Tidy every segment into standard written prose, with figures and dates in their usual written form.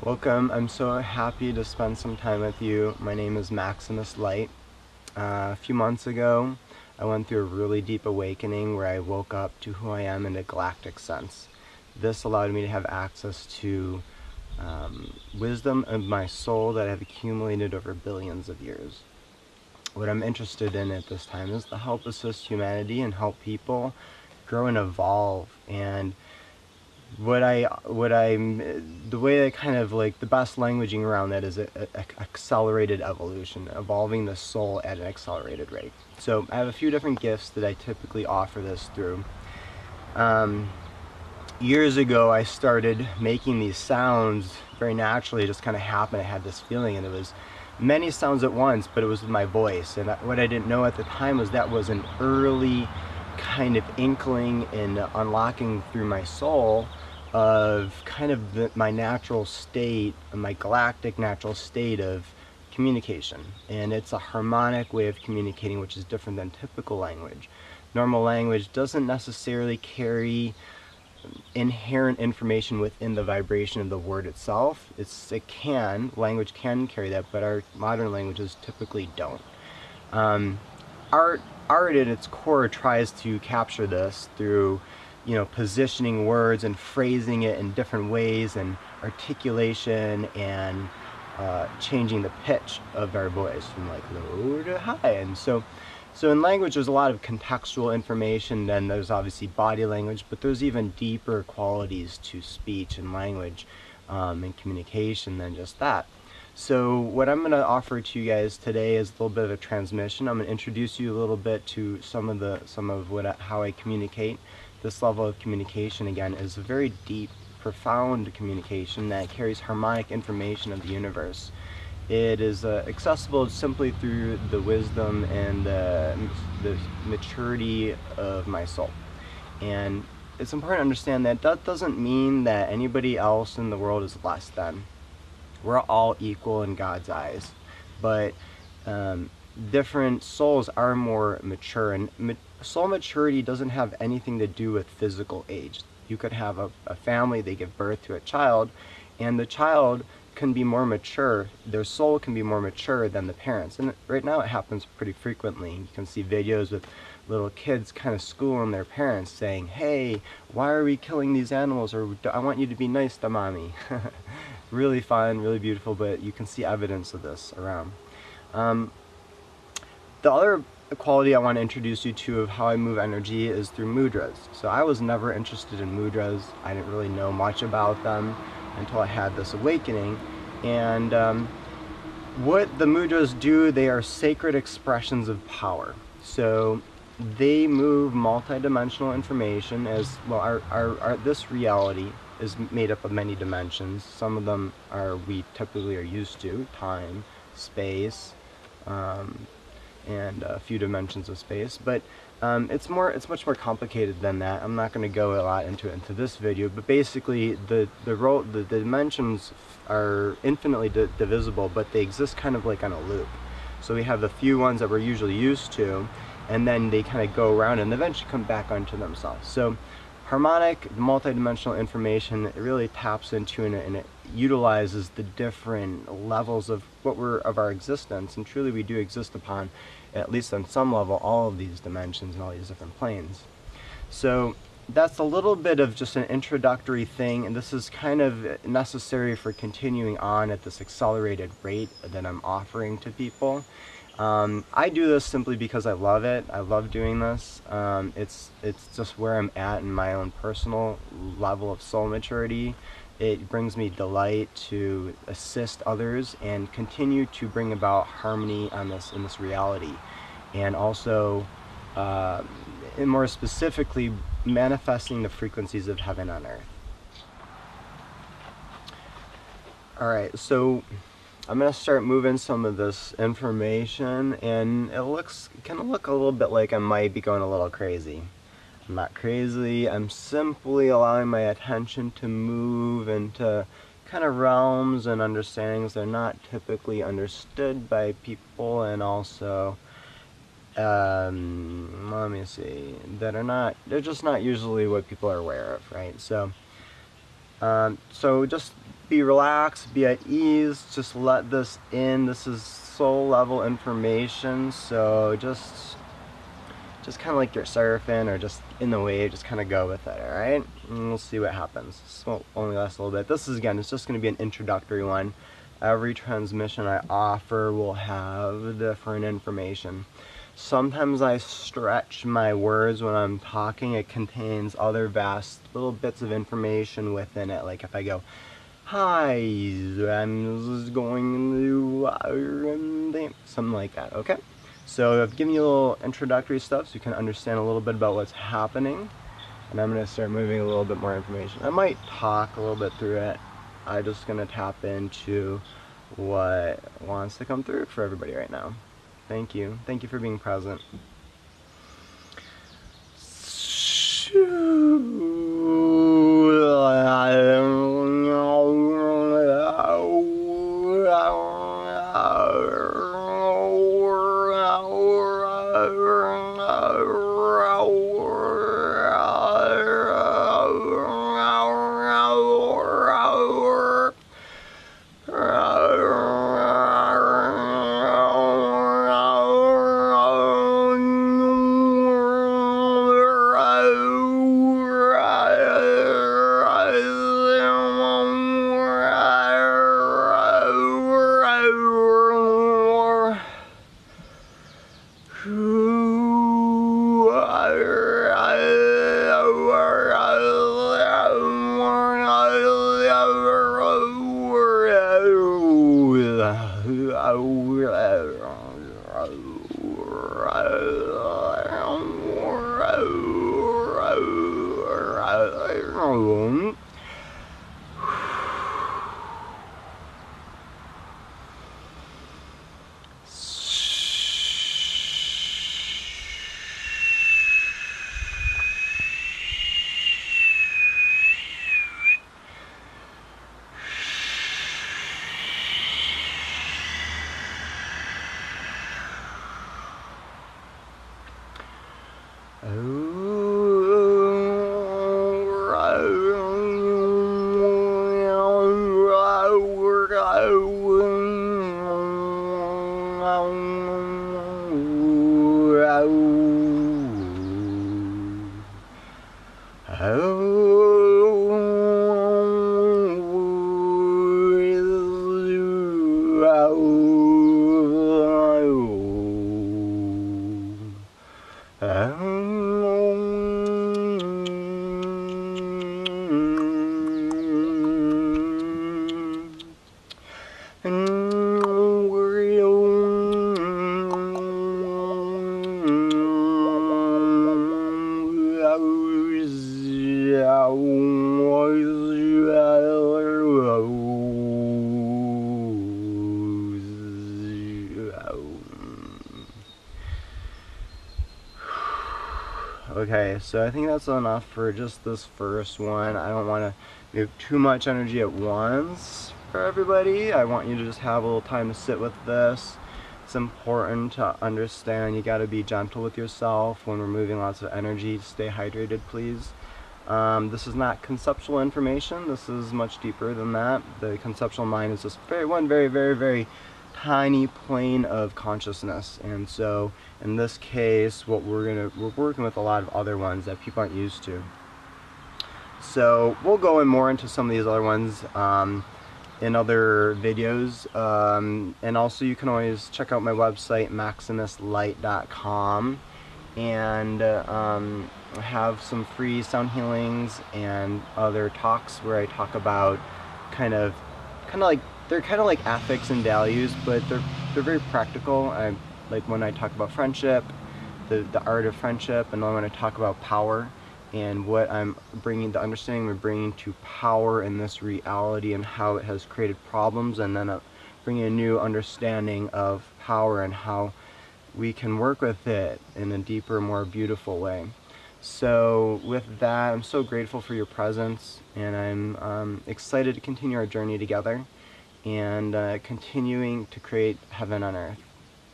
Welcome. I'm so happy to spend some time with you. My name is Maximus Light. A few months ago, I went through a really deep awakening where I woke up to who I am in a galactic sense. This allowed me to have access to wisdom of my soul that I've accumulated over billions of years. What I'm interested in at this time is to help assist humanity and help people grow and evolve. And the way I kind of like the best languaging around that is accelerated evolution, evolving the soul at an accelerated rate. So I have a few different gifts that I typically offer this through. Years ago, I started making these sounds very naturally. It just kind of happened. I had this feeling, and it was many sounds at once, but it was with my voice. And what I didn't know at the time was that was an early kind of inkling in unlocking through my soul of kind of my natural state, my galactic natural state of communication. And it's a harmonic way of communicating, which is different than typical language. Normal language doesn't necessarily carry inherent information within the vibration of the word itself. Language can carry that, but our modern languages typically don't. Art at its core tries to capture this through, positioning words and phrasing it in different ways and articulation and changing the pitch of our voice from like low to high. And so in language, there's a lot of contextual information. Then there's obviously body language, but there's even deeper qualities to speech and language and communication than just that. So what I'm going to offer to you guys today is a little bit of a transmission. I'm going to introduce you a little bit to how I communicate. This level of communication, again, is a very deep, profound communication that carries harmonic information of the universe. It is accessible simply through the wisdom and the maturity of my soul. And it's important to understand that doesn't mean that anybody else in the world is less than. We're all equal in God's eyes, but different souls are more mature, and soul maturity doesn't have anything to do with physical age. You could have a family, they give birth to a child, and the child can be more mature, their soul can be more mature than the parents. And right now it happens pretty frequently. You can see videos with little kids kind of schooling their parents, saying, "Hey, why are we killing these animals?" Or "I want you to be nice to mommy." Really fun, really beautiful, but you can see evidence of this around. The other quality I want to introduce you to of how I move energy is through mudras. So I was never interested in mudras. I didn't really know much about them until I had this awakening. And what the mudras do, they are sacred expressions of power. So they move multidimensional information as well. This reality is made up of many dimensions. Some of them we typically are used to: time, space, and a few dimensions of space. But it's much more complicated than that. I'm not going to go a lot into this video, but basically the dimensions are infinitely divisible, but they exist kind of like on a loop. So we have the few ones that we're usually used to, and then they kind of go around and eventually come back onto themselves. So harmonic, multidimensional information, it really taps into and it utilizes the different levels of our existence, and truly we do exist upon, at least on some level, all of these dimensions and all these different planes. So that's a little bit of just an introductory thing, and this is kind of necessary for continuing on at this accelerated rate that I'm offering to people. I do this simply because I love it. I love doing this. It's just where I'm at in my own personal level of soul maturity. It brings me delight to assist others and continue to bring about harmony in this reality, and also, and more specifically, manifesting the frequencies of heaven on earth. All right, so I'm going to start moving some of this information, and it can look a little bit like I might be going a little crazy. I'm not crazy. I'm simply allowing my attention to move into kind of realms and understandings that are not typically understood by people, and also they're just not usually what people are aware of, right? So just be relaxed, be at ease, just let this in. This is soul level information, so just kind of like you're surfing or just in the wave, just kind of go with it, alright? And we'll see what happens. This will only last a little bit. This is, again, it's just going to be an introductory one. Every transmission I offer will have different information. Sometimes I stretch my words when I'm talking. It contains other vast little bits of information within it. Like if I go, hi, I'm just going to something like that, okay? So I've given you a little introductory stuff so you can understand a little bit about what's happening. And I'm going to start moving a little bit more information. I might talk a little bit through it. I'm just going to tap into what wants to come through for everybody right now. Thank you. Thank you for being present. Okay, so I think that's enough for just this first one. I don't want to give too much energy at once for everybody. I want you to just have a little time to sit with this. It's important to understand you got to be gentle with yourself when we're moving lots of energy. Stay hydrated, please. This is not conceptual information. This is much deeper than that. The conceptual mind is just one very tiny plane of consciousness, and so in this case we're working with a lot of other ones that people aren't used to. So we'll go in more into some of these other ones in other videos, and also you can always check out my website maximuslight.com and have some free sound healings and other talks where I talk about kind of like they're kind of like ethics and values, but they're very practical. Like when I talk about friendship, the art of friendship, and then when I talk about power and what I'm bringing, the understanding we're bringing to power in this reality and how it has created problems, and then bringing a new understanding of power and how we can work with it in a deeper, more beautiful way. So with that, I'm so grateful for your presence, and I'm excited to continue our journey together and continuing to create heaven on earth.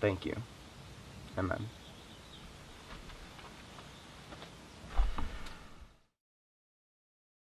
Thank you. Amen.